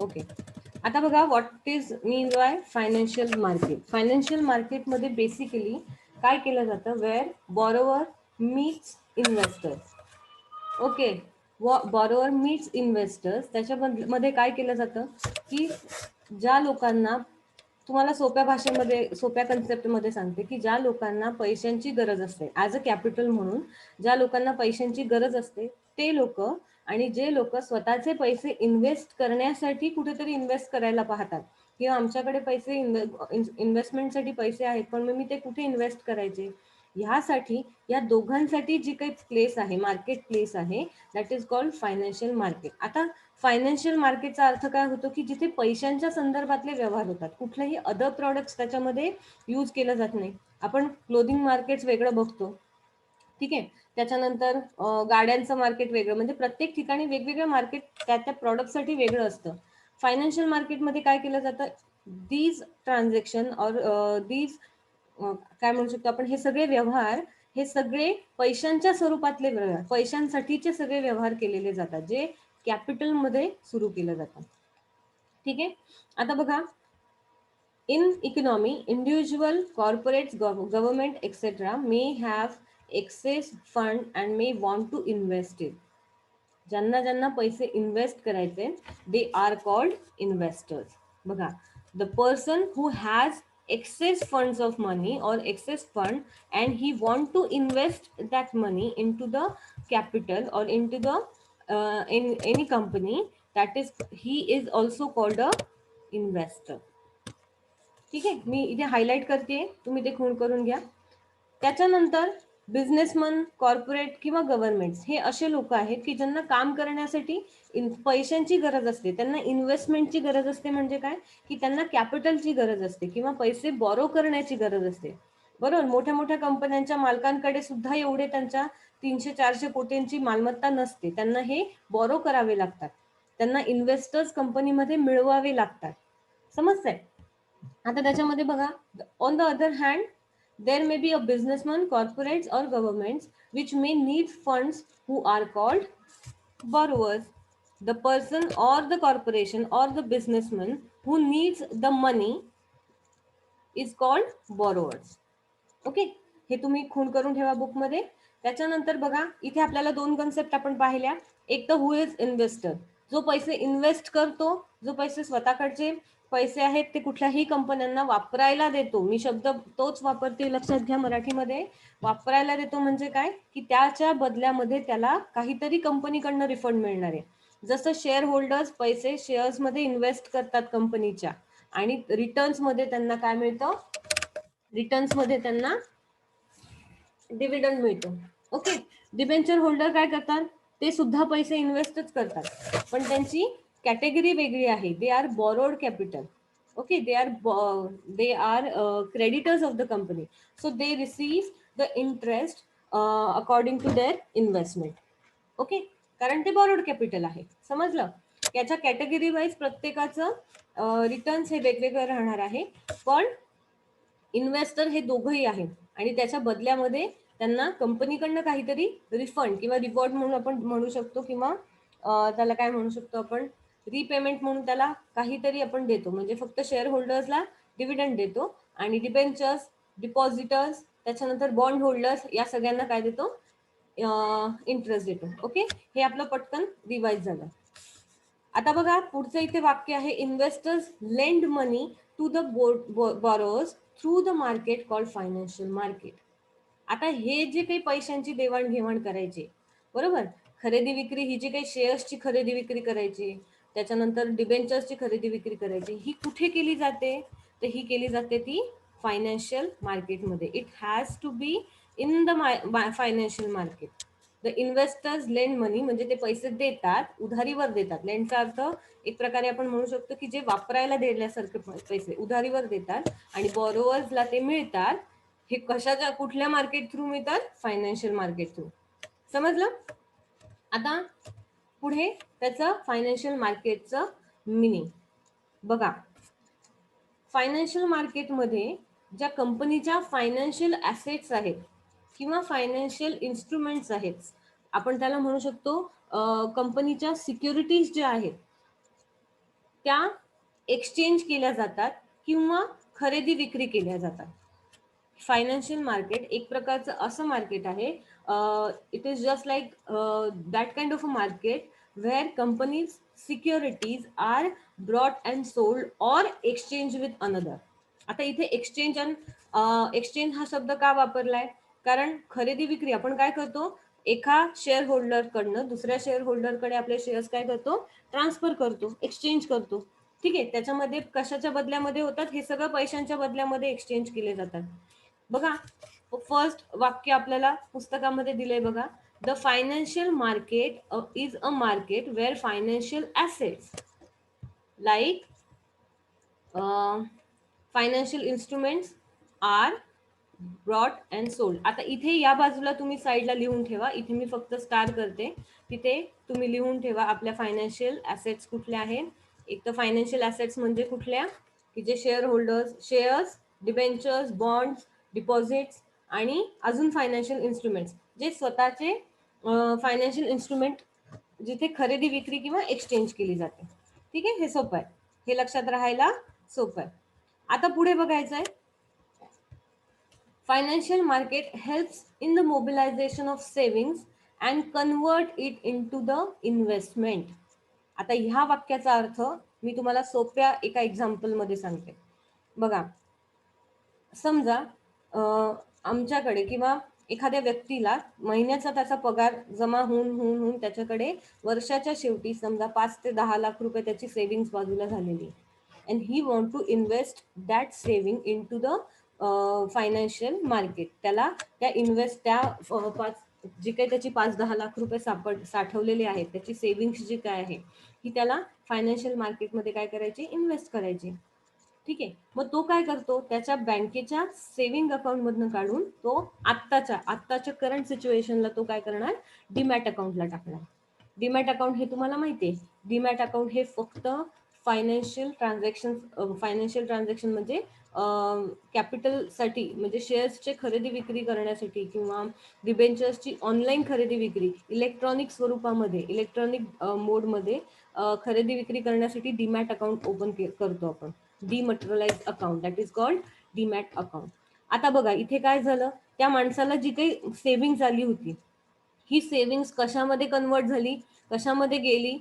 Okay. आता बघा what is mean by financial market. Financial मार्केटमध्ये बेसिकली काय केलं जातं, where borrower meets investors. Okay, borrower meets investors. त्याच्यामध्ये काय केलं जातं की ज्या लोकांना, तुम्हाला सोप्या भाषेमध्ये सोप्या कन्सेप्टमध्ये सांगते की ज्या लोकांना पैशांची गरज असते ॲज अ कॅपिटल म्हणून, ज्या लोकांना पैशांची गरज असते ते लोक, आणि जे लोक स्वतःचे पैसे इन्व्हेस्ट करण्यासाठी कुठेतरी इन्व्हेस्ट करायला पाहतात, किंवा आमच्याकडे पैसे इन्व्हेस्टमेंटसाठी पैसे आहेत पण मग मी ते कुठे इन्व्हेस्ट करायचे, ह्यासाठी या दोघांसाठी जी काही प्लेस आहे, मार्केट प्लेस आहे, that is called financial market. आता फायनान्शियल मार्केटचा अर्थ काय होतो की जिथे पैशांच्या संदर्भातले व्यवहार होतात, कुठलेही अदर प्रॉडक्ट्स त्याच्यामध्ये यूज केलं जात नाही. आपण क्लोथिंग मार्केट वेगळं बघतो, ठीक आहे, त्याच्यानंतर गाड्यांचं मार्केट वेगळं, म्हणजे प्रत्येक ठिकाणी वेगवेगळं मार्केट त्या त्या प्रॉडक्टसाठी वेगळं असतं. फायनान्शियल मार्केटमध्ये काय केलं जातं, दीज ट्रान्झॅक्शन और दीज काय म्हणू शकतो आपण, हे सगळे व्यवहार, हे सगळे पैशांच्या स्वरूपातले व्यवहार, पैशांसाठीचे सगळे व्यवहार केलेले जातात, जे कॅपिटलमध्ये सुरू केलं जातं. ठीक आहे. आता बघा, in economy individual, corporates, government etcetera may have access fund and may want to invest it. ज्यांना ज्यांना पैसे इन्व्हेस्ट करायचे, दे आर कॉल्ड इन्व्हेस्टर्स. बघा, the person who has excess funds of money or excess fund and he want to invest that money into the capital or into the in any company, that is he is also called a investor. ठीक आहे, मी इथे highlight करते, तुम्ही ते खूण करून घ्या. त्याच्यानंतर बिझनेसमन, कॉर्पोरेट किंवा गव्हर्नमेंट्स हे असे लोक आहेत की ज्यांना काम करण्यासाठी पैशांची गरज असते, त्यांना इन्व्हेस्टमेंटची गरज असते. म्हणजे काय की त्यांना कॅपिटलची गरज असते किंवा पैसे बॉरो करण्याची गरज असते. बरोबर, मोठ्या मोठ्या कंपन्यांच्या मालकांकडे सुद्धा एवढे त्यांच्या 300-400 कोटींची मालमत्ता नसते, त्यांना हे बॉरो करावे लागतात, त्यांना इन्व्हेस्टर्स कंपनीमध्ये मिळवावे लागतात. समजतंय? आता त्याच्यामध्ये बघा, on the other hand there may be a businessman, corporates or governments which may need funds who are called borrowers. The person or the corporation or the businessman who needs the money is called borrowers. Okay, हे तुम्ही खूण करून ठेवा बुकमध्ये. त्याच्यानंतर बघा, इथे आपल्याला दोन कन्सेप्ट आपण पाहिल्या. एक तर हु इज इन्व्हेस्टर, जो पैसे इन्व्हेस्ट करतो, जो पैसे स्वतःकडचे पैसे आहेत ते कुठल्याही कंपन्यांना वापरायला देतो. मी शब्द तोच वापरते, लक्षात घ्या. मराठीमध्ये वापरायला देतो म्हणजे काय की त्याच्या बदल्यामध्ये त्याला काहीतरी कंपनीकडनं रिफंड मिळणार आहे. जसं शेअर होल्डर्स पैसे शेअर्समध्ये इन्व्हेस्ट करतात कंपनीच्या, आणि रिटर्न्स मध्ये त्यांना काय मिळतं, रिटर्न्स मध्ये त्यांना डिव्हिडंड मिळतो. ओके, डिबेंचर होल्डर काय करतात, ते सुद्धा पैसे इन्व्हेस्टच करतात, पण त्यांची कॅटेगरी वेगळी आहे. They are borrowed capital. Okay, they are creditors of the company, so they receive the interest according to their investment. Okay, कारण ते बॉरोड कॅपिटल आहे. समजलं? याच्या कॅटेगरी वाईज प्रत्येकाचं रिटर्न्स हे वेगवेगळं राहणार आहे, पण इन्व्हेस्टर हे दोघंही आहेत, आणि त्याच्या बदल्यामध्ये त्यांना कंपनीकडनं काहीतरी रिफंड किंवा रिवॉर्ड म्हणून आपण म्हणू शकतो, किंवा त्याला काय म्हणू शकतो आपण, रिपेमेंट म्हणून त्याला काहीतरी आपण देतो. म्हणजे फक्त शेअर होल्डर्सला डिव्हिडंड देतो, आणि डिबेंचर्स, डिपॉझिटर्स, त्याच्यानंतर बॉन्ड होल्डर्स, या सगळ्यांना काय देतो, इंटरेस्ट देतो. ओके, हे आपलं पटकन रिवाइज झालं. आता बघा, पुढचं इथे वाक्य आहे, investors lend money to the borrowers through the market called financial market. आता हे जे काही पैशांची देवाणघेवाण करायची, बरोबर, खरेदी विक्री, ही जी काही शेअर्सची खरेदी विक्री करायची, त्याच्यानंतर डिबेंचर्सची खरेदी विक्री करायची, ही कुठे केली जाते, तर ही केली जाते ती फायनान्शियल मार्केटमध्ये. It has to be in the financial market. The investors lend money, म्हणजे ते पैसे देतात, उधारीवर देतात. लेंडचा अर्थ एक प्रकारे आपण म्हणू शकतो की जे वापरायला दिल्यासारखे पैसे उधारीवर देतात, आणि बॉरोवर्सला ते मिळतात. हे कशाच्या, कुठल्या मार्केट थ्रू मिळतात, फायनान्शियल मार्केट थ्रू. समजलं? आता पुढे त्याचं फायनान्शियल मार्केटचं मिनिंग बघा. फायनान्शियल मार्केटमध्ये ज्या कंपनीच्या फायनान्शियल ॲसेट्स आहेत किंवा फायनान्शियल इन्स्ट्रुमेंट्स आहेत, आपण त्याला म्हणू शकतो कंपनीच्या सिक्युरिटीज ज्या आहेत, त्या एक्सचेंज केल्या जातात किंवा खरेदी विक्री केल्या जातात. फायनान्शियल मार्केट एक प्रकारचं असं मार्केट आहे, it is just like that kind of a market where companies securities are brought and sold or exchange with another. आता इथे एक्सचेंज अँड एक्सचेंज हा शब्द का वापरलाय? कारण खरेदी विक्री आपण काय करतो, एका शेअर होल्डर कडनं दुसऱ्या शेअर होल्डरकडे आपले शेअर्स काय करतो, ट्रान्सफर करतो, एक्सचेंज करतो. ठीक आहे, त्याच्यामध्ये कशाच्या बदल्यामध्ये होतात, हे सगळं पैशांच्या बदल्यामध्ये एक्सचेंज केले जातात. बघा, फर्स्ट वाक्य आपल्याला पुस्तकामध्ये दिलंय बघा, the financial market is a market where financial assets like financial instruments are brought and sold. आता इथे या बाजूला तुम्ही साईडला लिहून ठेवा, इथे मी फक्त स्टार करते, तिथे तुम्ही लिहून ठेवा आपल्या फायनान्शियल ॲसेट्स कुठल्या आहेत. एक तर फायनान्शियल ॲसेट्स म्हणजे कुठल्या, की जे share holders, shares, debentures, bonds, deposits आणि अजून फायनान्शियल इन्स्ट्रुमेंट्स, जे स्वतःचे फायनान्शियल इन्स्ट्रुमेंट जिथे खरेदी विक्री किंवा एक्सचेंज केली जाते. ठीक आहे, हे सोपं आहे, हे लक्षात राहायला सोपं आहे. आता पुढे बघायचं आहे, financial market helps in the mobilization of savings and convert it into the investment. आता ह्या वाक्याचा अर्थ मी तुम्हाला सोप्या एका एक्झाम्पल मध्ये सांगते. बघा, समजा आमच्याकडे किंवा एखाद्या व्यक्तीला महिन्याचा त्याचा पगार जमा होऊन होऊन होऊन त्याच्याकडे वर्षाच्या शेवटी समजा 5 ते 10 लाख रुपये त्याची सेव्हिंग्स बाजूला झालेली, and he want to invest that saving in to the financial market. त्याला त्या इन्व्हेस्ट त्या जी काही त्याची 5-10 लाख रुपये साठवलेले आहेत, त्याची सेव्हिंग्स जी काय आहे ही त्याला फायनान्शियल मार्केटमध्ये काय करायची, इन्व्हेस्ट करायची. ठीक आहे, मग तो काय करतो, त्याच्या बँकेच्या सेव्हिंग अकाउंट मधनं काढून तो आत्ताच्या करंट सिच्युएशनला तो काय करणार, डीमॅट अकाउंटला टाकणार. डीमॅट अकाउंट हे तुम्हाला माहिती आहे, डीमॅट अकाउंट हे फक्त फायनान्शियल ट्रान्झॅक्शन म्हणजे कॅपिटलसाठी, म्हणजे शेअर्सचे खरेदी विक्री करण्यासाठी किंवा डिबेंचर्सची ऑनलाईन खरेदी विक्री इलेक्ट्रॉनिक स्वरूपामध्ये, इलेक्ट्रॉनिक मोडमध्ये खरेदी विक्री करण्यासाठी डीमॅट अकाउंट ओपन करतो आपण. Dematerialise account, that is called demat account. आता बघा, इथे काय झालं, त्या माणसाला जी काही सेव्हिंग झाली होती, ही सेव्हिंग्स कशामध्ये कन्वर्ट झाली, कशामध्ये गेली,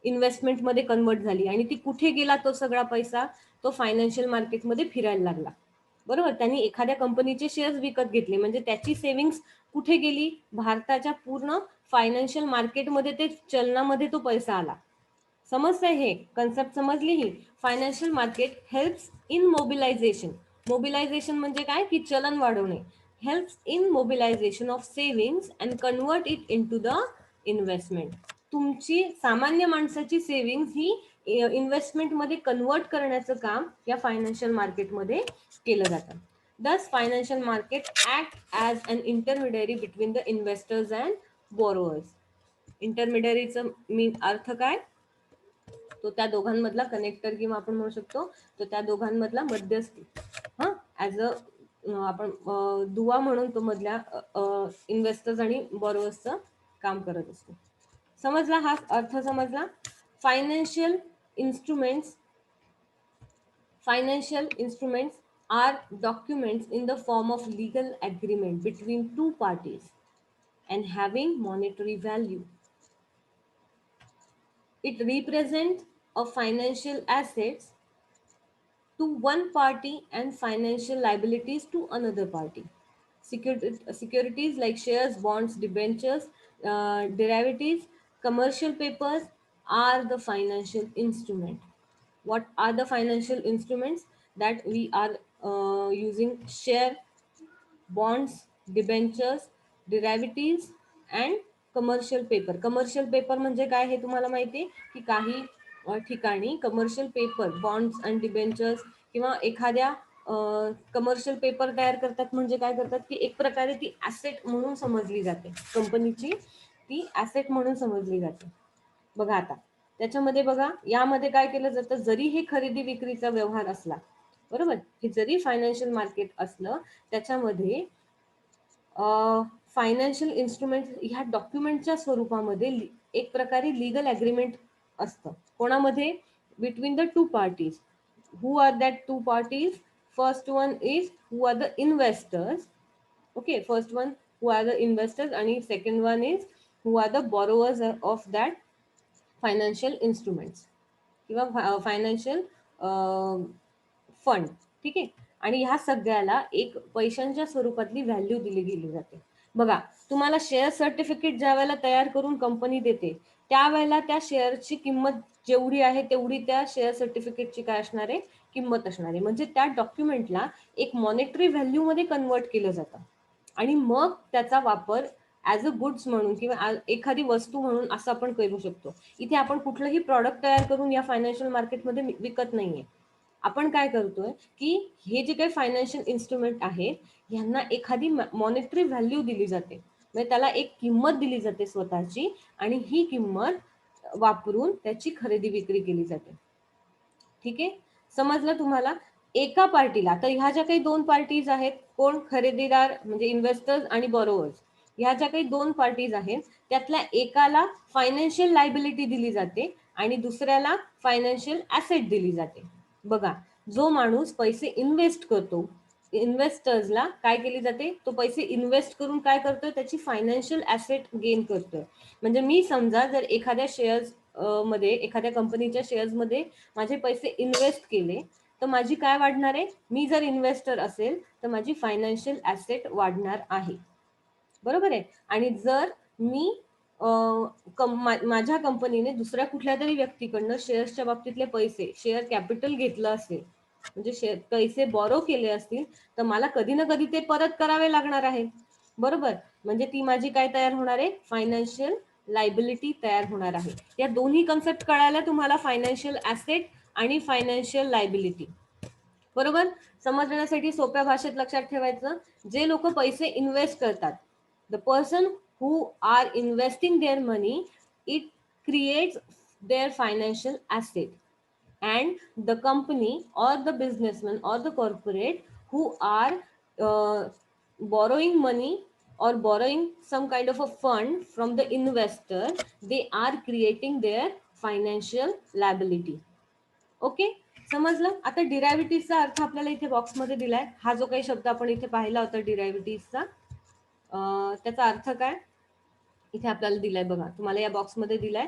इन्व्हेस्टमेंटमध्ये कन्वर्ट झाली. आणि ती कुठे गेला तो सगळा पैसा, तो फायनान्शियल मार्केटमध्ये फिरायला लागला. बरोबर, त्यांनी एखाद्या कंपनीचे शेअर्स विकत घेतले, म्हणजे त्याची सेव्हिंग्स कुठे गेली, भारताच्या पूर्ण फायनान्शियल मार्केटमध्ये ते चलनामध्ये तो पैसा आला. समजतंय, हे कन्सेप्ट समजली ही. Financial market helps in mobilisation. Mobilisation म्हणजे काय, की चलन वाढवणे. Helps in mobilisation of savings and convert it in to the investment. तुमची सामान्य माणसाची सेव्हिंग्स ही इन्व्हेस्टमेंटमध्ये कन्वर्ट करण्याचं काम या फायनान्शियल मार्केटमध्ये केलं जातं. Thus, financial market act as an intermediary between the investors and borrowers. इंटरमिडियरीचं मी अर्थ काय, तो त्या दोघांमधला कनेक्टर किंवा आपण म्हणू शकतो तो त्या दोघांमधला मध्यस्थी. हा, ऍज अ आपण दुवा म्हणून तो मधल्या इन्व्हेस्टर्स आणि बॉरोवर्सचं काम करत असतो. समजला हा अर्थ, समजला. Financial instruments are documents in the form of legal agreement between two parties and having monetary value. It represents a financial assets to one party and financial liabilities to another party. Securities like shares, bonds, debentures, derivatives, commercial papers are the financial instrument. What are the financial instruments that we are using? Share, bonds, debentures, derivatives and commercial paper. Commercial paper म्हणजे काय हे तुम्हाला माहिती आहे, की काही ठिकाणी commercial paper, bonds आणि डिबेंचर्स किंवा एखाद्या कमर्शियल पेपर तयार करतात, म्हणजे काय करतात, की एक प्रकारे ती ऍसेट म्हणून समजली जाते, कंपनीची ती ऍसेट म्हणून समजली जाते. बघा आता त्याच्यामध्ये बघा, यामध्ये काय केलं जातं, जरी हे खरेदी विक्रीचा व्यवहार असला, बरोबर, हे जरी फायनान्शियल मार्केट असलं, त्याच्यामध्ये फायनान्शियल इन्स्ट्रुमेंट ह्या डॉक्युमेंटच्या स्वरूपामध्ये एक प्रकारे लिगल ॲग्रीमेंट असतं. कोणामध्ये, between the two parties. Who are that two parties? First one is who are the investors. Okay, first one who are the investors, and second one is who are the borrowers of that financial instruments किंवा financial fund. ठीक आहे. आणि ह्या सगळ्याला एक पैशांच्या स्वरूपातली value दिली गेली जाते. बघा, तुम्हाला शेअर सर्टिफिकेट ज्या वेळेला तयार करून कंपनी देते त्यावेळेला त्या शेअरची किंमत जेवढी आहे तेवढी त्या शेअर सर्टिफिकेटची काय असणार आहे, किंमत असणार आहे. म्हणजे त्या डॉक्युमेंटला एक मॉनेटरी व्हॅल्यू मध्ये कन्वर्ट केलं जातं आणि मग त्याचा वापर ॲज अ गुड्स म्हणून किंवा एखादी वस्तू म्हणून असं आपण करू शकतो. इथे आपण कुठलंही प्रॉडक्ट तयार करून या फायनान्शियल मार्केटमध्ये विकत नाहीये. आपण काय करतोय की हे जे काही फायनान्शियल इन्स्ट्रुमेंट आहेत ह्यांना एखादी मॉनेटरी व्हॅल्यू दिली जाते, म्हणजे त्याला एक किंमत दिली जाते स्वतःची, आणि ही किंमत वापरून त्याची खरेदी विक्री केली जाते. ठीक आहे, समजलं तुम्हाला? एका पार्टीला, तर ह्या ज्या काही दोन पार्टीज आहेत, कोण? खरेदीदार म्हणजे इन्व्हेस्टर्स आणि बॉरोवर्स. ह्या ज्या काही दोन पार्टीज आहेत त्यातल्या एकाला फायनान्शियल लायबिलिटी दिली जाते आणि दुसऱ्याला फायनान्शियल ऍसेट दिली जाते. बघा, जो माणूस पैसे इन्व्हेस्ट करतो, इन्व्हेस्टर्सला काय केली जाते, तो पैसे इन्व्हेस्ट करून काय करतोय, त्याची फायनान्शियल ऍसेट गेन करतोय. म्हणजे मी समजा जर एखाद्या शेअर्स मध्ये, एखाद्या कंपनीच्या शेअर्स मध्ये माझे पैसे इन्व्हेस्ट केले तर माझी काय वाढणार आहे, मी जर इन्व्हेस्टर असेल तर माझी फायनान्शियल ऍसेट वाढणार आहे. बरोबर आहे. आणि जर मी माझ्या कंपनीने दुसऱ्या कुठल्या तरी व्यक्तीकडनं शेअर्सच्या बाबतीतले पैसे, शेअर कॅपिटल घेतलं असेल, म्हणजे पैसे बॉरो केले असतील, तर मला कधी ना कधी ते परत करावे लागणार आहे. बरोबर. म्हणजे ती माझी काय तयार होणार आहे, फायनान्शियल लायबिलिटी तयार होणार आहे. या दोन्ही कन्सेप्ट कळायला तुम्हाला, फायनान्शियल ऍसेट आणि फायनान्शियल लायबिलिटी. बरोबर. समजण्यासाठी सोप्या भाषेत लक्षात ठेवायचं, जे लोक पैसे इन्व्हेस्ट करतात, the person who are investing their money, it creates their financial asset, and the company or the businessman or the corporate who are borrowing money or borrowing some kind of a fund from the investor, they are creating their financial liability. Okay, समजलं? आता डिरायव्हेटिव्हचा अर्थ आपल्याला इथे बॉक्समध्ये दिलाय. हा जो काही शब्द आपण इथे पाहिला होता डिरायव्हेटिव्हचा, त्याचा अर्थ काय इथे आपल्याला दिलाय. बघा, तुम्हाला या बॉक्समध्ये दिलाय.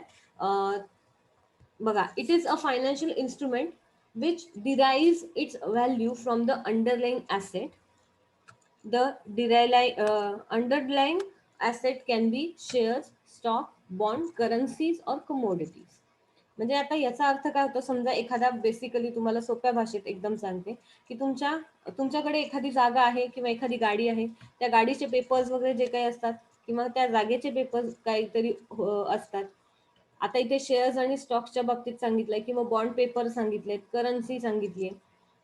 बघा, it is a financial instrument which derives its value from the underlying asset. The underlying asset can be shares, stock, bond, currencies or commodities. म्हणजे आता याचा अर्थ काय होतो, समजा एखादा, बेसिकली तुम्हाला सोप्या भाषेत एकदम सांगते की तुमच्याकडे एखादी जागा आहे किंवा एखादी गाडी आहे, त्या गाडीचे पेपर्स वगैरे जे काही असतात किंवा त्या जागेचे पेपर्स काहीतरी असतात. आता इथे शेअर्स आणि स्टॉक्सच्या बाबतीत सांगितलंय किंवा बॉन्ड पेपर सांगितलेत, करन्सी सांगितलीये.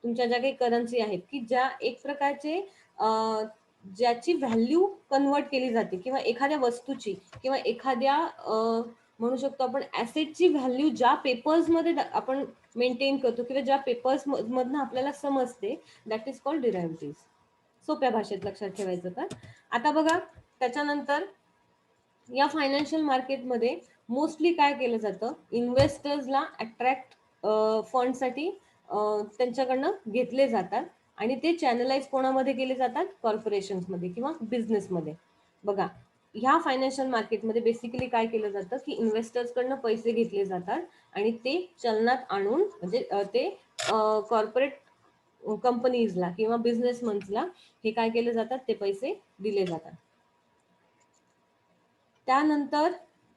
तुमच्या ज्या काही करन्सी आहेत की ज्या एक प्रकारचे ज्याची व्हॅल्यू कन्वर्ट केली जाते, किंवा एखाद्या वस्तूची किंवा एखाद्या म्हणू शकतो आपण ऍसेटची व्हॅल्यू ज्या पेपर्स मध्ये आपण मेंटेन करतो किंवा ज्या पेपर्स मधनं आपल्याला समजते, दॅट इज कॉल्ड डिरायव्हेटिव्ह. सोप्या भाषेत लक्षात ठेवायचं. तर आता बघा, त्याच्यानंतर या फायनान्शियल मार्केटमध्ये मोस्टली काय केलं जातं, इन्व्हेस्टर्सला अट्रॅक्ट फंडसाठी त्यांच्याकडनं घेतले जातात आणि ते चॅनलाइज कोणामध्ये केले जातात, कॉर्पोरेशन्समध्ये किंवा बिझनेसमध्ये. बघा, ह्या फायनान्शियल मार्केटमध्ये बेसिकली काय केलं जातं की इन्व्हेस्टर्सकडनं पैसे घेतले जातात आणि ते चलनात आणून, म्हणजे ते कॉर्पोरेट कंपनीजला किंवा बिझनेसमन्सला हे काय केले जातात, ते पैसे दिले जातात. त्यानंतर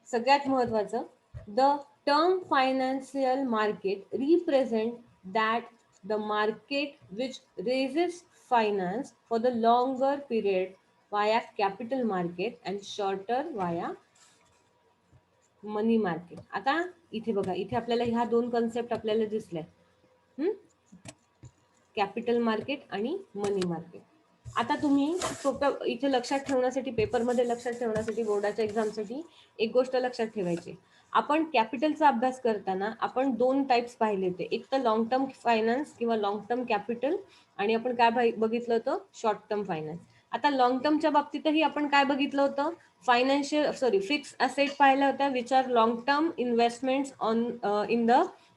सगळ्यात महत्वाचं, the term financial market represent that the market which raises finance for the longer period वाया कॅपिटल मार्केट अँड शॉर्टर वाया मनी मार्केट. आता इथे बघा, इथे आपल्याला ह्या दोन कन्सेप्ट आपल्याला दिसल्या, कॅपिटल मार्केट आणि मनी मार्केट. आता तुम्ही सोप्या इथे लक्षात ठेवण्यासाठी, पेपरमध्ये लक्षात ठेवण्यासाठी, बोर्डाच्या एक्झामसाठी एक गोष्ट लक्षात ठेवायची. आपण कॅपिटलचा अभ्यास करताना आपण दोन टाइप्स पाहिले होते, एक तर लॉंग टर्म फायनान्स किंवा लॉंग टर्म कॅपिटल, आणि आपण काय बघितलं होतं, शॉर्ट टर्म फायनान्स. आता लॉंग टर्मच्या बाबतीतही आपण काय बघितलं होतं, फिक्स असेट पाहिल्या होत्या, which are long term investments on in the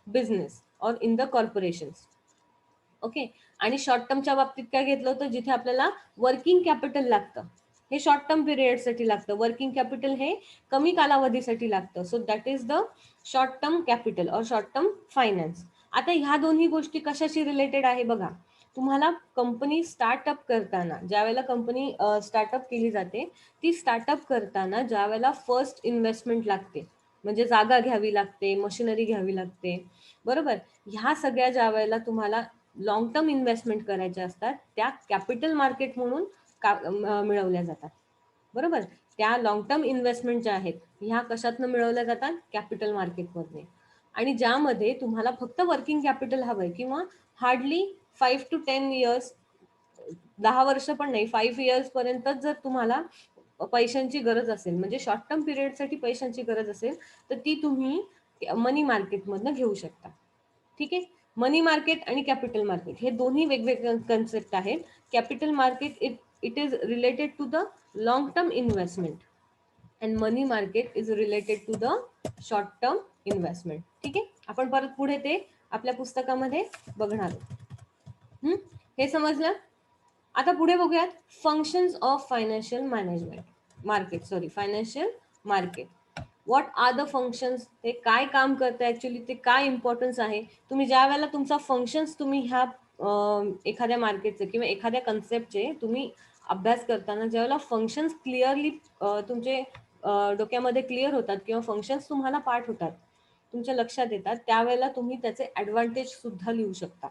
business और इन द कॉर्पोरेशन्स. ओके. आणि शॉर्ट टर्मच्या बाबतीत काय घेतलं होतं, जिथे आपल्याला वर्किंग कॅपिटल लागतं, हे शॉर्ट टर्म पिरियडसाठी लागतं. वर्किंग कॅपिटल हे कमी कालावधीसाठी लागतं. So that is the short term capital और शॉर्ट टर्म फायनान्स. आता ह्या दोन्ही गोष्टी कशाशी रिलेटेड आहे बघा. तुम्हाला कंपनी स्टार्टअप करताना, ज्या वेळेला कंपनी स्टार्टअप केली जाते, ती स्टार्टअप करताना ज्या वेळेला फर्स्ट इन्व्हेस्टमेंट लागते, म्हणजे जागा घ्यावी लागते, मशिनरी घ्यावी लागते, बरोबर. ह्या सगळ्या ज्या वेळेला तुम्हाला लॉंग टर्म इन्व्हेस्टमेंट करायच्या असतात, त्या कॅपिटल मार्केट म्हणून मिळवल्या जातात, बरोबर. त्या लॉंग टर्म इन्व्हेस्टमेंट ज्या आहेत ह्या कशातनं मिळवल्या जातात, कॅपिटल मार्केटमधने. आणि ज्यामध्ये तुम्हाला फक्त वर्किंग कॅपिटल हवंय किंवा हार्डली 5 to 10 years, 10 वर्ष पण नाही, 5 years पर्यंत जर तुम्हाला पैशांची गरज असेल, म्हणजे शॉर्ट टर्म पिरियडसाठी पैशांची गरज असेल, तर ती तुम्ही मनी मार्केटमधनं घेऊ शकता. ठीक आहे. मनी मार्केट आणि कॅपिटल मार्केट हे दोन्ही वेगवेगळे कन्सेप्ट आहेत. Capital market it is related to the long term investment and money market is related to the short term investment. ठीक आहे. आपण परत पुढे ते आपल्या पुस्तकामध्ये बघणार आहोत. हे समजलं. आता पुढे बघूयात functions of financial management market, sorry financial market. What are the functions, ते काय काम करतं ऍक्च्युली, ते काय इम्पॉर्टन्स आहे. तुम्ही ज्या वेळेला तुमचा फंक्शन्स तुम्ही ह्या एखाद्या मार्केटचे किंवा एखाद्या कन्सेप्टचे तुम्ही अभ्यास करताना ज्यावेळेला फंक्शन्स क्लिअरली तुमचे डोक्यामध्ये क्लिअर होतात किंवा फंक्शन्स तुम्हाला पाठ होतात, तुमच्या लक्षात येतात, त्यावेळेला तुम्ही त्याचे ऍडव्हान्टेज सुद्धा लिहू शकता.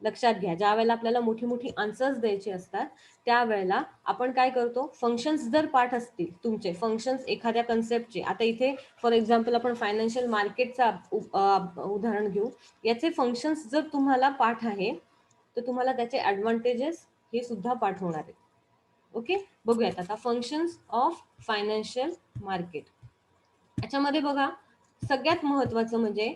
लक्षात घ्या, ज्या वेळेला आपल्याला मोठी मोठी आन्सर्स द्यायची असतात, त्यावेळेला आपण काय करतो, फंक्शन्स जर पाठ असतील तुमचे, फंक्शन्स एखाद्या कन्सेप्टचे, आता इथे फॉर एक्झाम्पल आपण फायनान्शियल मार्केटचा उदाहरण घेऊ, याचे फंक्शन्स जर तुम्हाला पाठ आहे, तर तुम्हाला त्याचे ऍडव्हान्टेजेस हे सुद्धा पाठ होणार आहे. ओके. बघूयात आता फंक्शन्स ऑफ फायनान्शियल मार्केट. याच्यामध्ये बघा, सगळ्यात महत्वाचं म्हणजे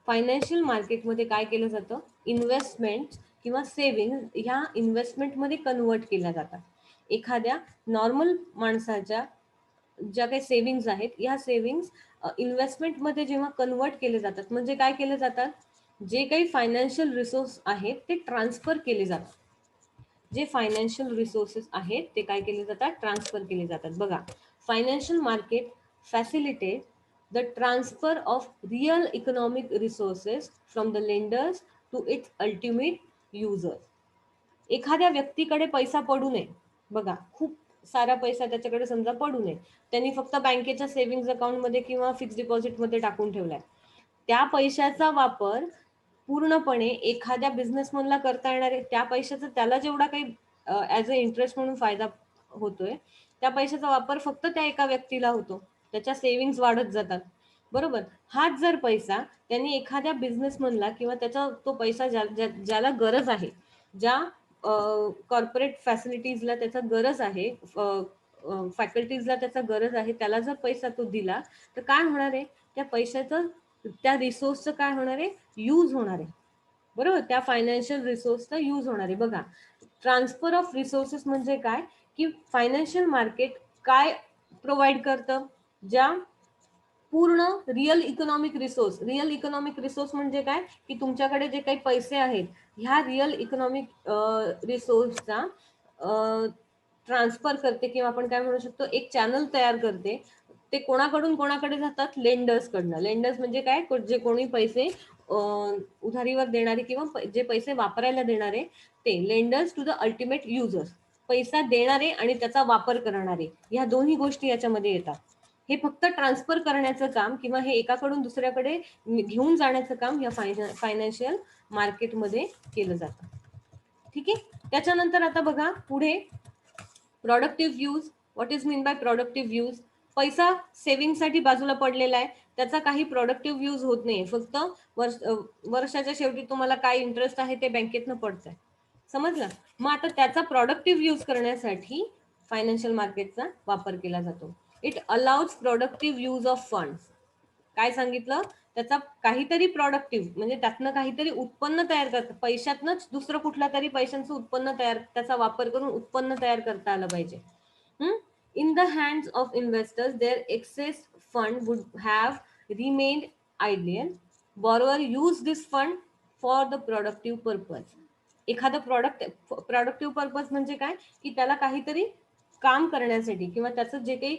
फायनान्शियल मार्केटमध्ये काय केलं जातं, इन्व्हेस्टमेंट किंवा सेव्हिंग ह्या इन्व्हेस्टमेंटमध्ये कन्वर्ट केल्या जातात. एखाद्या नॉर्मल माणसाच्या ज्या काही सेव्हिंग्ज आहेत, ह्या सेव्हिंग्ज इन्व्हेस्टमेंटमध्ये जेव्हा कन्वर्ट केले जातात, म्हणजे काय केले जातात, जे काही फायनान्शियल रिसोर्स आहेत ते ट्रान्सफर केले जातात. जे फायनान्शियल रिसोर्सेस आहेत ते काय केले जातात, ट्रान्सफर केले जातात. बघा, financial market facilitate the transfer of real economic resources from the lenders to its ultimate user. एखाद्या व्यक्तीकडे पैसा पडू नये, बघा खूप सारा पैसा त्याच्याकडे समजा पडू नये, त्यांनी फक्त बँकेच्या सेव्हिंग्ज अकाउंटमध्ये किंवा फिक्स डिपॉझिटमध्ये टाकून ठेवलाय, त्या पैशाचा वापर पूर्णपणे एखाद्या बिझनेसमॅनला करता येणार आहे. त्या पैशाचा त्याला जेवढा काही ऍज अ इंटरेस्ट म्हणून फायदा होतोय, त्या पैशाचा वापर फक्त त्या एका व्यक्तीला होतो, त्याच्या सेव्हिंग्ज वाढत जातात, बरोबर. हाच जर पैसा त्यांनी एखाद्या बिझनेसमॅनला किंवा त्याचा तो पैसा ज्याला गरज आहे, ज्या कॉर्पोरेट फॅसिलिटीजला त्याचा गरज आहे, फॅकल्टीजला त्याचा गरज आहे, त्याला जर पैसा तो दिला, तर काय होणार आहे, त्या पैशाचं, त्या रिसोर्सचं काय होणार आहे, यूज होणार आहे, बरोबर. त्या फायनान्शियल रिसोर्सचा यूज होणार आहे. बघा, ट्रान्सफर ऑफ रिसोर्सेस म्हणजे काय, की फायनान्शियल मार्केट काय प्रोव्हाइड करतं, ज्या पूर्ण रिअल इकॉनॉमिक रिसोर्स म्हणजे काय, की तुमच्याकडे जे काही पैसे आहेत, ह्या रिअल इकॉनॉमिक रिसोर्सचा ट्रान्सफर करते, किंवा आपण काय म्हणू शकतो, एक चॅनल तयार करते. ते कोणाकडून कोणाकडे जातात, लेंडर्स कडनं. लेंडर्स म्हणजे काय, जे कोणी पैसे उधारीवर देणारे किंवा जे पैसे वापरायला देणारे, ते lenders to the ultimate users. पैसा देणारे आणि त्याचा वापर करणारे, ह्या दोन्ही गोष्टी याच्यामध्ये येतात. हे फक्त ट्रान्सफर करण्याचं काम किंवा हे एकाकडून दुसऱ्याकडे घेऊन जाण्याचं काम या फायनान्शियल मार्केटमध्ये केलं जातं. ठीक आहे. त्याच्यानंतर आता बघा पुढे, productive use. What is mean bye productive use, पैसा सेव्हिंगसाठी बाजूला पडलेला आहे, त्याचा काही प्रोडक्टिव्ह यूज होत नाही, फक्त वर्षाच्या शेवटी तुम्हाला काय इंटरेस्ट आहे ते बँकेतनं पडतंय, समजलं. मग आता त्याचा प्रोडक्टिव्ह यूज करण्यासाठी फायनान्शियल मार्केटचा वापर केला जातो. It allows productive use of funds. काय सांगितलं, त्याचा काहीतरी प्रोडक्टिव्ह म्हणजे त्यातनं काहीतरी उत्पन्न तयार करतं, पैशातनंच दुसरं कुठल्या तरी पैशांचं उत्पन्न तयार, त्याचा वापर करून उत्पन्न तयार करता आलं पाहिजे. In the hands of investors their excess fund would have remained ideal. Borrower use this fund for the productive purpose. एखादं प्रोडक्टिव्ह पर्पज म्हणजे काय, की त्याला काहीतरी काम करण्यासाठी किंवा त्याचं जे काही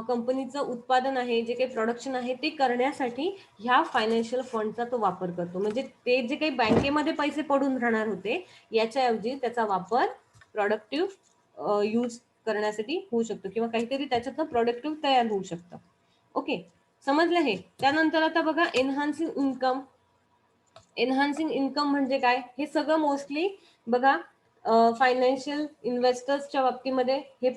कंपनीचं उत्पादन आहे, जे काही प्रोडक्शन आहे ते करण्यासाठी ह्या फायनान्शियल फंडचा तो वापर करतो. म्हणजे ते जे काही बँकेमध्ये पैसे पडून राहणार होते याच्याऐवजी त्याचा वापर प्रोडक्टिव्ह यूज करण्यासाठी होऊ शकतो किंवा काहीतरी त्याच्यातनं प्रोडक्टिव्ह तयार होऊ शकतं. ओके, समजलं हे. त्यानंतर आता बघा एनहान्सिंग इन्कम. एनहान्सिंग इन्कम म्हणजे काय, हे सगळं मोस्टली बघा फायनान्शियल इन्व्हेस्टर्सच्या बाबतीमध्ये हे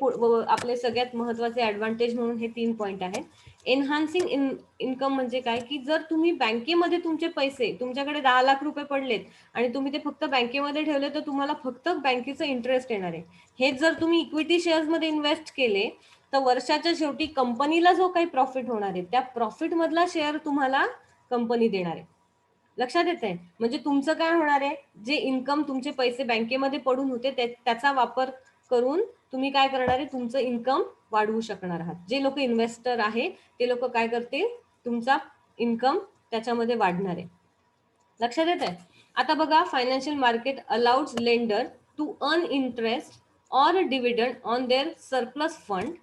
आपले सगळ्यात महत्वाचे ऍडव्हान्टेज म्हणून हे 3 पॉईंट आहेत. एनहान्सिंग इन्कम म्हणजे काय, की जर तुम्ही बँकेमध्ये तुमचे पैसे, तुमच्याकडे 10 लाख रुपये पडलेत आणि तुम्ही ते फक्त बँकेमध्ये ठेवले तर तुम्हाला फक्त बँकेचं इंटरेस्ट येणार आहे. हेच जर तुम्ही इक्विटी शेअर्समध्ये इन्व्हेस्ट केले तर वर्षाच्या शेवटी कंपनीला जो काही प्रॉफिट होणार आहे त्या प्रॉफिट मधला शेअर तुम्हाला कंपनी देणार आहे. लक्षात येत आहे. म्हणजे तुमचं काय होणार आहे, जे इन्कम तुमचे पैसे बँकेमध्ये पडून होते त्याचा वापर करून तुम्ही काय करणार आहे, तुमचं इन्कम वाढवू शकणार आहात. जे लोक इन्व्हेस्टर आहे ते लोक काय करतील, तुमचा इन्कम त्याच्यामध्ये वाढणार आहे. लक्षात येत आहे. आता बघा financial market allows lender to earn interest or dividend on their surplus fund,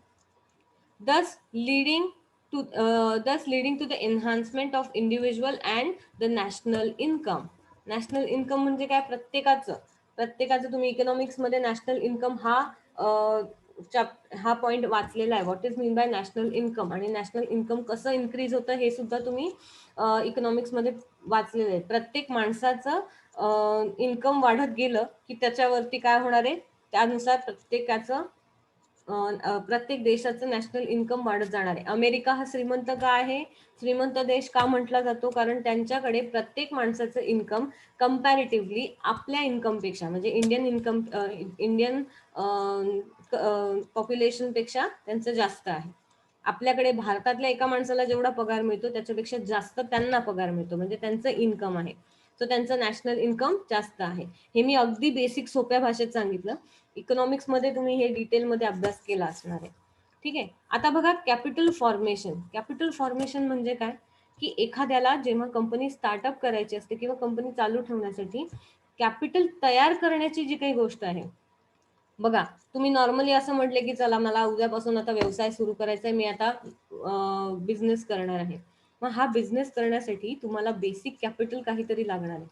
thus leading to the enhancement of individual and the national income. National income म्हणजे काय, प्रत्येकाचं तुम्ही इकॉनॉमिक्स मध्ये नॅशनल इन्कम हा पॉइंट वाचलेला आहे. What is mean bye national income आणि national income कसं इन्क्रीज होतं हे सुद्धा तुम्ही इकॉनॉमिक्स मध्ये वाचलेलं आहे. प्रत्येक माणसाचं इन्कम वाढत गेलं की त्याच्यावरती काय होणार आहे, त्यानुसार प्रत्येक देशाचं नॅशनल इन्कम वाढत जाणार आहे. अमेरिका हा श्रीमंत का आहे, श्रीमंत देश का म्हटला जातो, कारण त्यांच्याकडे प्रत्येक माणसाचं इन्कम कम्पॅरेटिव्हली आपल्या इन्कमपेक्षा म्हणजे इंडियन पॉप्युलेशन पेक्षा त्यांचं जास्त आहे. आपल्याकडे भारतातल्या एका माणसाला जेवढा पगार मिळतो त्याच्यापेक्षा जास्त त्यांना पगार मिळतो, म्हणजे त्यांचं इन्कम आहे. सो त्यांचं नॅशनल इन्कम जास्त आहे. हे मी अगदी बेसिक सोप्या भाषेत सांगितलं. इकॉनॉमिक्स मध्ये तुम्ही हे डिटेलमध्ये अभ्यास केला असणार आहे. ठीक आहे. आता बघा कॅपिटल फॉर्मेशन. कॅपिटल फॉर्मेशन म्हणजे काय, की एखाद्याला जेव्हा कंपनी स्टार्टअप करायची असते किंवा कंपनी चालू ठेवण्यासाठी कॅपिटल तयार करण्याची जी काही गोष्ट आहे, बघा तुम्ही नॉर्मली असं म्हटले की चला मला उद्यापासून आता व्यवसाय सुरू करायचा आहे, मी आता बिझनेस करणार आहे. मग हा बिझनेस करण्यासाठी तुम्हाला बेसिक कॅपिटल काहीतरी लागणार आहे,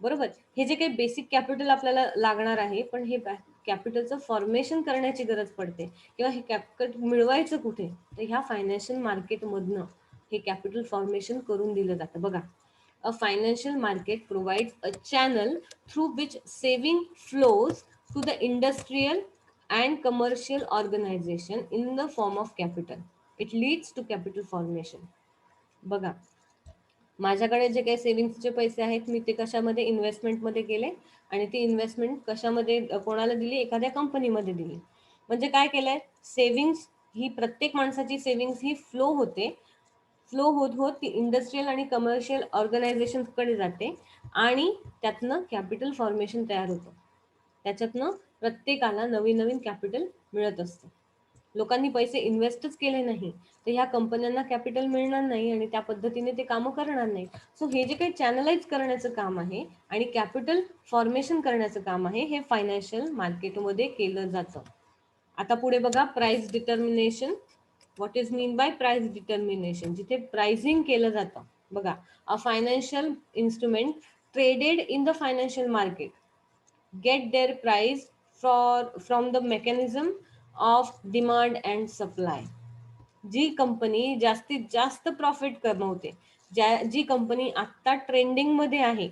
बरोबर. हे जे काही बेसिक कॅपिटल आपल्याला लागणार आहे, पण हे कॅपिटलचं फॉर्मेशन करण्याची गरज पडते किंवा हे कॅपिटल मिळवायचं कुठे, तर ह्या फायनान्शियल मार्केटमधनं हे कॅपिटल फॉर्मेशन करून दिलं जातं. बघा, a financial market provides a channel through which saving flows to the industrial and commercial organization in the form of capital. It leads to capital formation. बघा, माझ्याकडे जे काही सेव्हिंग्सचे पैसे आहेत मी ते कशामध्ये इन्व्हेस्टमेंटमध्ये केले आणि ती इन्व्हेस्टमेंट कशामध्ये कोणाला दिली, एखाद्या कंपनीमध्ये दिली. म्हणजे काय केलंय, सेव्हिंग्स ही प्रत्येक माणसाची सेव्हिंग्स ही फ्लो होत होत ती इंडस्ट्रियल आणि कमर्शियल ऑर्गनायझेशनकडे जाते आणि त्यातनं कॅपिटल फॉर्मेशन तयार होतं. त्याच्यातनं प्रत्येकाला नवीन नवीन कॅपिटल मिळत असतं. लोकांनी पैसे इन्व्हेस्टच केले नाही तर ह्या कंपन्यांना कॅपिटल मिळणार नाही आणि त्या पद्धतीने ते कामं करणार नाही. सो हे जे काही चॅनलाइज करण्याचं काम आहे आणि कॅपिटल फॉर्मेशन करण्याचं काम आहे हे फायनान्शियल मार्केटमध्ये केलं जातं. आता पुढे बघा price determination. What is mean bye price determination, जिथे प्राइसिंग केलं जातं. बघा, अ financial instrument traded in the financial market get their price from the mechanism of demand and supply. जी कंपनी जास्तीत जास्त प्रॉफिट कमवते, जी कंपनी आत्ता ट्रेंडिंग मध्ये आहे,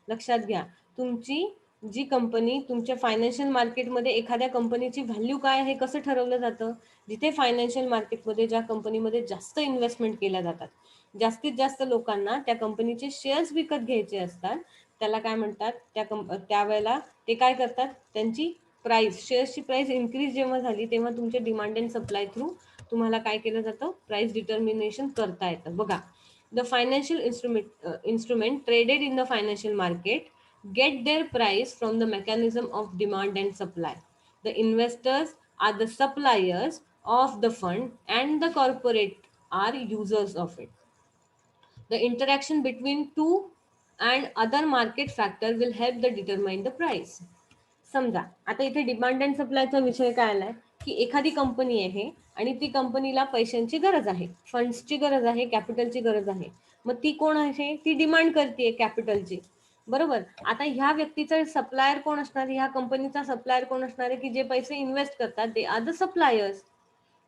लक्षात घ्या, तुमची जी कंपनी तुमच्या फायनान्शियल मार्केटमध्ये एखाद्या कंपनीची व्हॅल्यू काय आहे कसं ठरवलं जातं, जिथे फायनान्शियल मार्केटमध्ये ज्या कंपनीमध्ये जास्त इन्व्हेस्टमेंट केल्या जातात, जास्तीत जास्त लोकांना त्या कंपनीचे शेअर्स विकत घ्यायचे असतात, त्याला काय म्हणतात, त्यावेळेला ते काय करतात, त्यांची प्राइस, शेअर्सची प्राइस इन्क्रीज जेव्हा झाली तेव्हा तुमच्या डिमांड अँड सप्लाय थ्रू तुम्हाला काय केलं जातं, प्राइस डिटर्मिनेशन करता येतं. बघा, the financial instrument traded in the financial market get their price from the mechanism of demand and supply. The investors are the suppliers of the fund and the corporate are users of it. The interaction between two and other market factor will help the determine the price. समजा आता इथे demand and सप्लायचा विषय काय आलाय की एखादी company आहे आणि ती कंपनीला पैशांची गरज आहे, फंड्सची गरज आहे, कॅपिटलची गरज आहे. मग ती कोण आहे? ती डिमांड करते कॅपिटलची, बरोबर. आता ह्या व्यक्तीचा सप्लायर कोण असणार? ह्या कंपनीचा सप्लायर कोण असणार आहे की जे पैसे इन्व्हेस्ट करतात? They are the suppliers.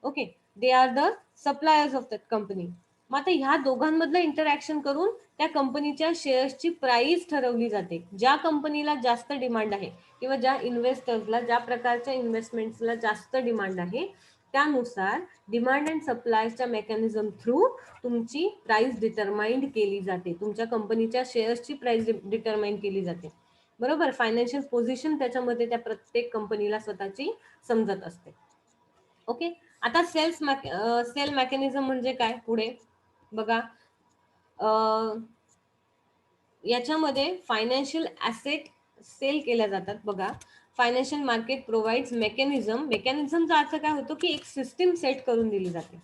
Okay, they R the suppliers of that company. मग आता ह्या दोघांमधलं इंटरॅक्शन करून त्या कंपनीच्या शेअर्सची प्राइस ठरवली जाते. ज्या कंपनीला जास्त डिमांड आहे किंवा ज्या इन्व्हेस्टर्सला, ज्या प्रकारच्या इन्व्हेस्टमेंट्सला जास्त डिमांड आहे, त्यानुसार डिमांड अँड सप्लायच्या मेकॅनिझम थ्रू तुमची प्राइस डिटरमाइंड केली जाते. तुमच्या कंपनीच्या शेअर्सची प्राइस डिटरमाइन केली जाते, बरोबर. फायनान्शियल पोझिशन त्याच्यामध्ये त्या प्रत्येक कंपनीला स्वतःची समजत असते. ओके, आता सेल मेकॅनिझम म्हणजे काय? पुढे बघा, याच्यामध्ये फायनान्शियल ऍसेट सेल केल्या जातात. बघा, फायनान्शियल मार्केट प्रोव्हाइड्स मेकॅनिझमचा अर्थ काय होतो की एक सिस्टीम सेट करून दिली जाते.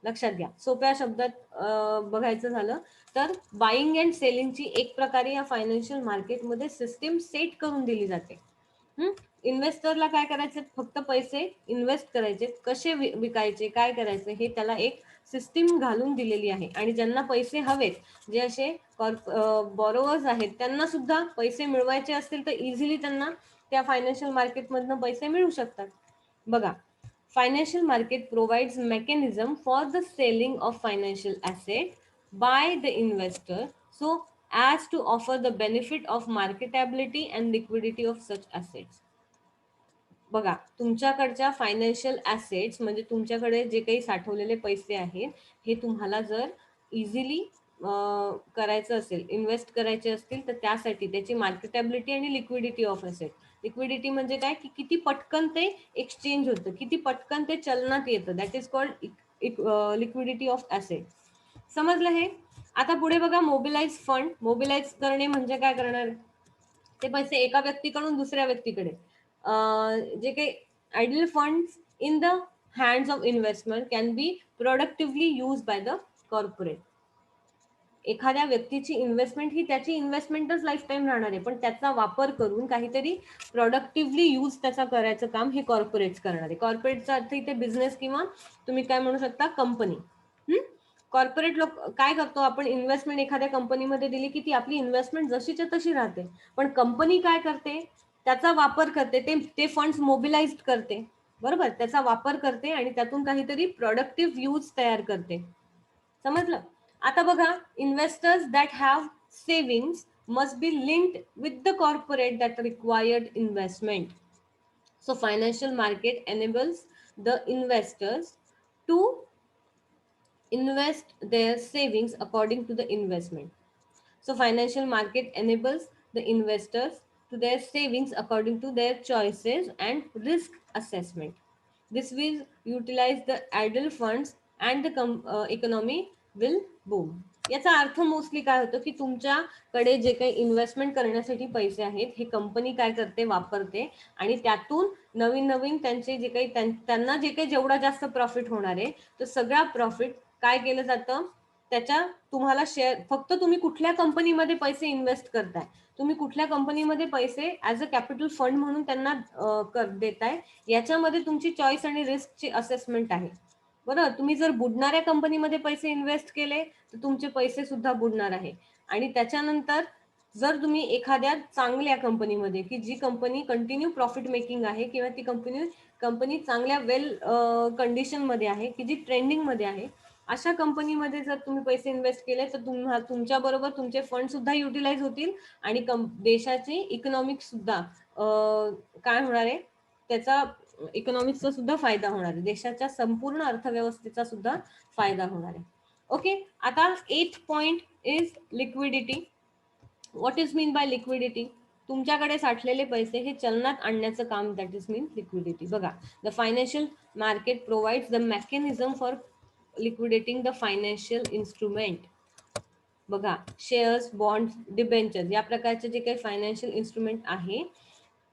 लक्षात घ्या, सोप्या शब्दात बघायचं झालं तर बाईंग अँड सेलिंगची एक प्रकारे या फायनान्शियल मार्केटमध्ये सिस्टीम सेट करून दिली जाते. इन्व्हेस्टरला काय करायचे? फक्त पैसे इन्व्हेस्ट करायचे, कसे विकायचे, काय करायचे हे त्याला एक सिस्टीम घालून दिलेली आहे. आणि ज्यांना पैसे हवेत, जे असे बॉरोवर्स आहेत, त्यांना सुद्धा पैसे मिळवायचे असतील तर इझिली त्यांना त्या फायनान्शियल मार्केटमधनं पैसे मिळू शकतात. बघा, financial market provides mechanism for the selling of financial asset by the investor so as to offer the benefit of marketability and liquidity of such assets. बघा, तुमच्याकडच्या फायनान्शियल ॲसेट्स म्हणजे तुमच्याकडे जे काही साठवलेले पैसे आहेत, हे तुम्हाला जर इझिली करायचं असेल, इन्व्हेस्ट करायचे असतील, तर त्यासाठी त्याची मार्केटेबिलिटी आणि लिक्विडिटी ऑफ असेट. लिक्विडिटी म्हणजे काय की किती पटकन ते एक्सचेंज होतं, किती पटकन ते चलनात येतं, that is called liquidity of asset. समजलं हे? आता पुढे बघा, मोबिलाइज फंड. मोबिलाइज करणे म्हणजे काय करणार? ते पैसे एका व्यक्तीकडून दुसऱ्या व्यक्तीकडे, जे काही idle funds in the hands of investment can be productively use by the corporate. एखाद्या व्यक्तीची इन्व्हेस्टमेंट ही त्याची इन्व्हेस्टमेंटच लाईफ टाईम राहणार आहे, पण त्याचा वापर करून काहीतरी प्रोडक्टिव्हली यूज त्याचा करायचं काम हे कॉर्पोरेट्स करणार आहे. कॉर्पोरेटचा अर्थ इथे बिझनेस किंवा तुम्ही काय म्हणू शकता, कंपनी. कॉर्पोरेट लोक काय करतो, आपण इन्व्हेस्टमेंट एखाद्या कंपनीमध्ये दिली की ती आपली इन्व्हेस्टमेंट जशीच्या तशी राहते, पण कंपनी काय करते? त्याचा वापर करते, ते फंड्स मोबिलाइज करते, बरोबर, त्याचा वापर करते आणि त्यातून काहीतरी प्रोडक्टिव्ह यूज तयार करते. समजलं? आता बघा, investors that have savings must be linked with the corporate that required investment. So financial market enables the investors to invest their savings according to the investment. So financial market enables the investors to their savings according to their choices and risk assessment. This will utilize the idle funds and the economy will boom. याचा अर्थ mostly काय होतं की तुमच्याकडे जे काही investment करण्यासाठी पैसे आहेत, हे कंपनी काय करते? वापरते, आणि त्यातून नवीन नवीन त्यांचे जे काही त्यांना जे काही जेवढा जास्त प्रॉफिट होणार आहे, तर सगळा प्रॉफिट काय केलं जातं? त्याच्या तुम्हाला शेअर, फक्त तुम्ही कुठल्या कंपनीमध्ये पैसे इन्व्हेस्ट करताय, तुम्ही कुठल्या कंपनीमध्ये पैसे ऍज अ कॅपिटल फंड म्हणून त्यांना देताय, याच्यामध्ये तुमची चॉईस आणि रिस्कची असेसमेंट आहे, बरोबर. तुम्ही जर बुडणाऱ्या कंपनीमध्ये पैसे इन्व्हेस्ट केले तर तुमचे पैसे सुद्धा बुडणार आहे. आणि त्याच्यानंतर जर तुम्ही एखाद्या चांगल्या कंपनीमध्ये, की जी कंपनी कंटिन्यू प्रॉफिट मेकिंग आहे किंवा ती कंपनी चांगल्या वेल कंडिशन मध्ये आहे, की जी ट्रेंडिंग मध्ये आहे, अशा कंपनीमध्ये जर तुम्ही पैसे इन्व्हेस्ट केले तर तुमच्या बरोबर तुमचे फंड सुद्धा युटिलाइज होतील आणि देशाची इकॉनॉमिक सुद्धा काय होणार आहे, त्याचा इकॉनॉमिक्सचा सुद्धा फायदा होणार आहे, देशाच्या संपूर्ण अर्थव्यवस्थेचा सुद्धा फायदा होणार आहे. ओके, आता 8th point is liquidity. What is mean bye liquidity? तुमच्याकडे साठलेले पैसे हे चलनात आणण्याचं काम, दॅट इज मीन लिक्विडिटी. बघा, the financial market provides the mechanism for liquidating the financial instrument. बघा, शेअर्स, बॉन्ड्स, डिबेंचर या प्रकारचे जे काही फायनान्शियल इन्स्ट्रुमेंट आहे,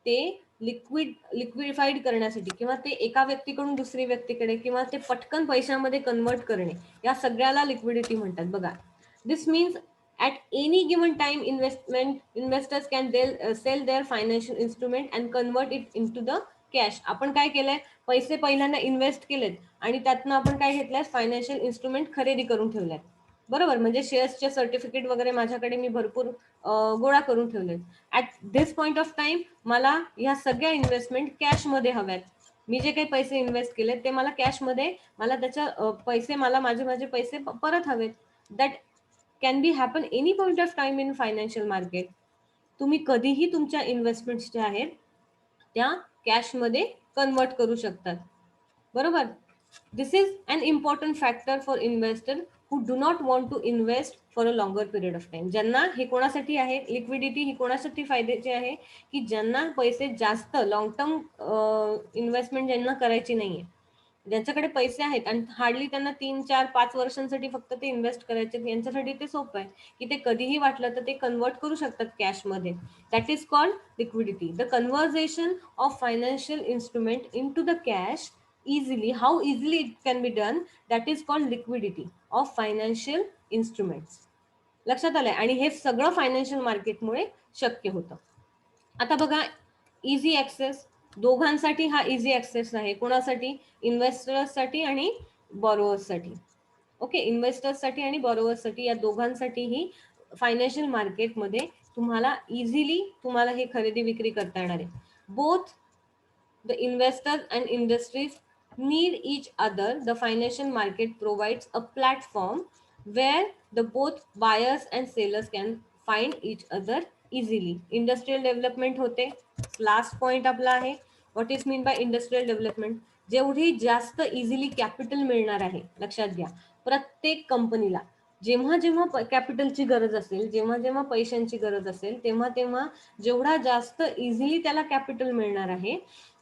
ते लिक्विडिफाईड करण्यासाठी किंवा ते एका व्यक्तीकडून दुसरी व्यक्तीकडे किंवा ते पटकन पैशामध्ये कन्वर्ट करणे, या सगळ्याला लिक्विडिटी म्हणतात. बघा, This means at any given time investors can sell their financial instrument and convert it into the cash. आपण काय केलंय, पैसे पहिल्यांदा इन्व्हेस्ट केलेत आणि त्यातनं आपण काय घेतलंय, फायनान्शियल इन्स्ट्रुमेंट खरेदी करून ठेवल्यात. बरोबर, म्हणजे शेअर्सचे सर्टिफिकेट वगैरे माझ्याकडे मी भरपूर गोळा करून ठेवलेत. At this point of time मला ह्या सगळ्या इन्व्हेस्टमेंट कॅशमध्ये हव्यात. मी जे काही पैसे इन्व्हेस्ट केले ते मला कॅशमध्ये, मला त्याच्या पैसे, मला माझे माझे पैसे परत हवेत. That can be happen any point of time in financial market. तुम्ही कधीही तुमच्या इन्व्हेस्टमेंट्स ज्या आहेत त्या कॅशमध्ये कन्वर्ट करू शकतात. बरोबर. This is an important factor for investor who do not want to invest for a longer period of time. ज्यांना हे कोणासाठी आहे, लिक्विडिटी ही कोणासाठी फायद्याची आहे, की ज्यांना पैसे जास्त लॉंग टर्म इन्व्हेस्टमेंट ज्यांना करायची नाहीये, ज्यांच्याकडे पैसे आहेत आणि हार्डली त्यांना 3, 4, 5 वर्षांसाठी फक्त ते इन्व्हेस्ट करायचे, यांच्यासाठी ते सोपं आहे की ते कधीही वाटलं तर ते कन्वर्ट करू शकतात कॅशमध्ये. That is called liquidity. The conversion of financial instrument in to the cash easily, how easily it can be done, that is called liquidity of financial instruments. लक्षात आलंय. आणि हे सगळं फायनान्शियल मार्केटमुळे शक्य होतं. आता बघा, इझी ऍक्सेस दोघांसाठी हा इझी ऍक्सेस आहे. कोणासाठी, इन्व्हेस्टर्ससाठी आणि बॉरोअर्ससाठी. ओके, इन्व्हेस्टर्ससाठी आणि बॉरोअर्ससाठी या दोघांसाठीही फायनान्शियल मार्केटमध्ये तुम्हाला इझिली तुम्हाला हे खरेदी विक्री करता येणार आहे. Both the investors and industries need each other. The financial market provides a platform where the both buyers and sellers can find each other easily. Industrial development होते. लास्ट पॉइंट आपला आहे. What is mean bye industrial development. जेवढी जास्त easily capital मिळणार आहे, लक्षात घ्या, प्रत्येक कंपनीला जेव्हा जेव्हा कॅपिटलची गरज असेल, जेव्हा जेव्हा पैशांची गरज असेल, तेव्हा तेव्हा जेवढा जास्त इझिली त्याला कॅपिटल मिळणार आहे,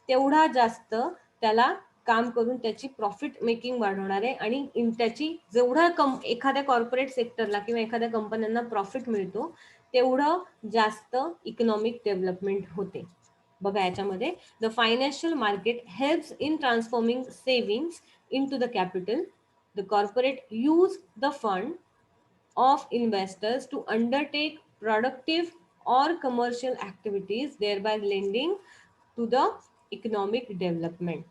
तेवढा जास्त त्याला काम करून त्याची प्रॉफिट मेकिंग वाढवणार आहे. आणि त्याची जेवढा एखाद्या कॉर्पोरेट सेक्टरला किंवा एखाद्या कंपन्यांना प्रॉफिट मिळतो, तेवढं जास्त इकॉनॉमिक डेव्हलपमेंट होते. बघा याच्यामध्ये, the financial market helps in transforming savings in to the capital. The corporate use the fund of investors to undertake productive or commercial activities, thereby lending to the economic development.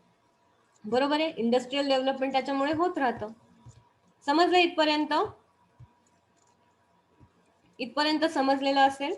बरोबर आहे. Industrial development त्याच्यामुळे होत राहतं. समजलं इथपर्यंत? इथपर्यंत समजलेलं असेल.